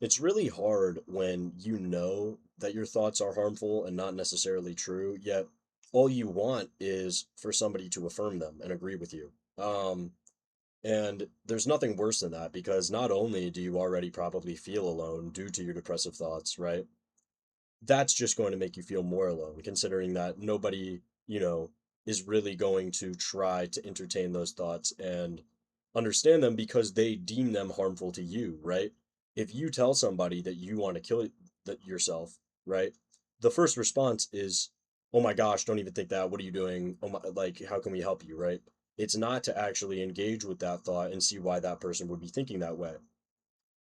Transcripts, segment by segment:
It's really hard when you know that your thoughts are harmful and not necessarily true, yet all you want is for somebody to affirm them and agree with you. And there's nothing worse than that because not only do you already probably feel alone due to your depressive thoughts, right? That's just going to make you feel more alone, considering that nobody, is really going to try to entertain those thoughts and understand them because they deem them harmful to you, right? If you tell somebody that you want to kill yourself, right? The first response is, "Oh my gosh, don't even think that. What are you doing? Oh my, like, how can we help you?" Right? It's not to actually engage with that thought and see why that person would be thinking that way.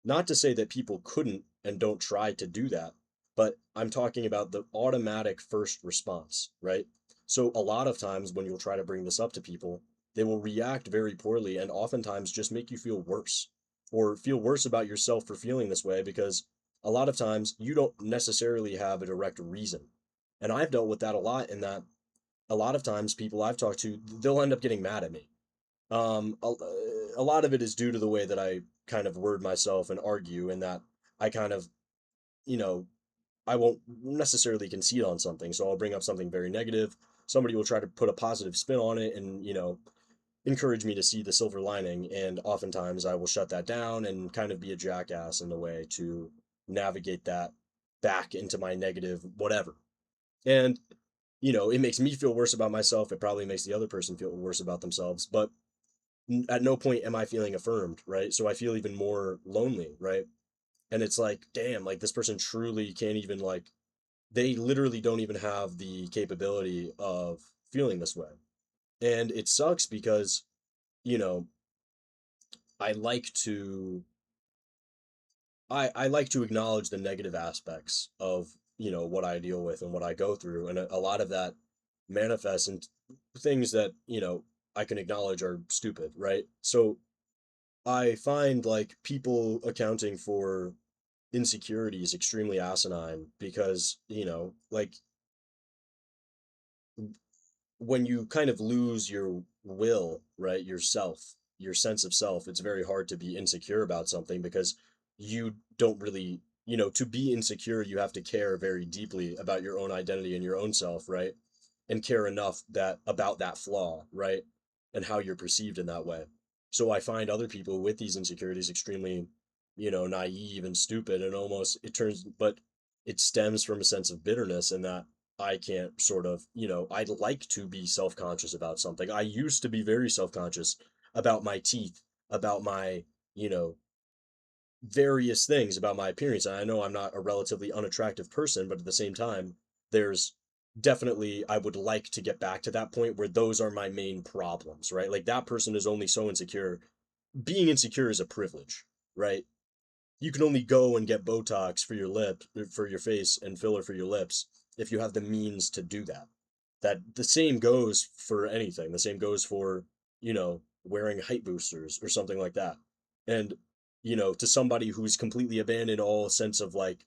Not to say that people couldn't and don't try to do that, but I'm talking about the automatic first response, right? So a lot of times when you'll try to bring this up to people, they will react very poorly and oftentimes just make you feel worse or feel worse about yourself for feeling this way because a lot of times you don't necessarily have a direct reason. And I've dealt with that a lot in that a lot of times people I've talked to, they'll end up getting mad at me. A lot of it is due to the way that I kind of word myself and argue, and that I kind of, you know, I won't necessarily concede on something. So I'll bring up something very negative. Somebody will try to put a positive spin on it and, encourage me to see the silver lining. And oftentimes I will shut that down and kind of be a jackass in a way to navigate that back into my negative whatever. And, it makes me feel worse about myself. It probably makes the other person feel worse about themselves. But at no point am I feeling affirmed, right? So I feel even more lonely, right? And it's like, damn, like this person truly can't even like they literally don't even have the capability of feeling this way. And it sucks because, you know, I like to I like to acknowledge the negative aspects of, what I deal with and what I go through. And a lot of that manifests in things that, I can acknowledge are stupid, right? So I find like people accounting for insecurity is extremely asinine because, like when you kind of lose your will, right, yourself, your sense of self, it's very hard to be insecure about something because you don't really, to be insecure, you have to care very deeply about your own identity and your own self, right? And care enough that about that flaw, right? And how you're perceived in that way. So I find other people with these insecurities extremely, naive and stupid and almost but it stems from a sense of bitterness and that I can't sort of, I'd like to be self-conscious about something. I used to be very self-conscious about my teeth, about my, you know, various things about my appearance. And I know I'm not a relatively unattractive person, but at the same time, there's definitely, I would like to get back to that point where those are my main problems, right? Like that person is only so insecure. Being insecure is a privilege, right? You can only go and get Botox for your lip, for your face, and filler for your lips if you have the means to do that. That the same goes for anything. The same goes for, wearing height boosters or something like that. And, to somebody who's completely abandoned all sense of like,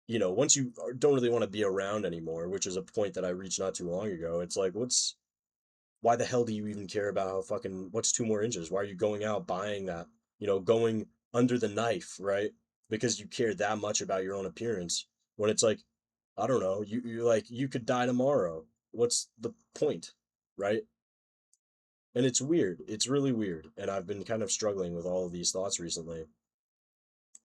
once you don't really want to be around anymore, which is a point that I reached not too long ago, it's like, why the hell do you even care about how fucking, what's 2 more inches? Why are you going out buying that? Going under the knife, right? Because you care that much about your own appearance. When it's like, I don't know, you like you could die tomorrow. What's the point, right? And it's weird. It's really weird. And I've been kind of struggling with all of these thoughts recently.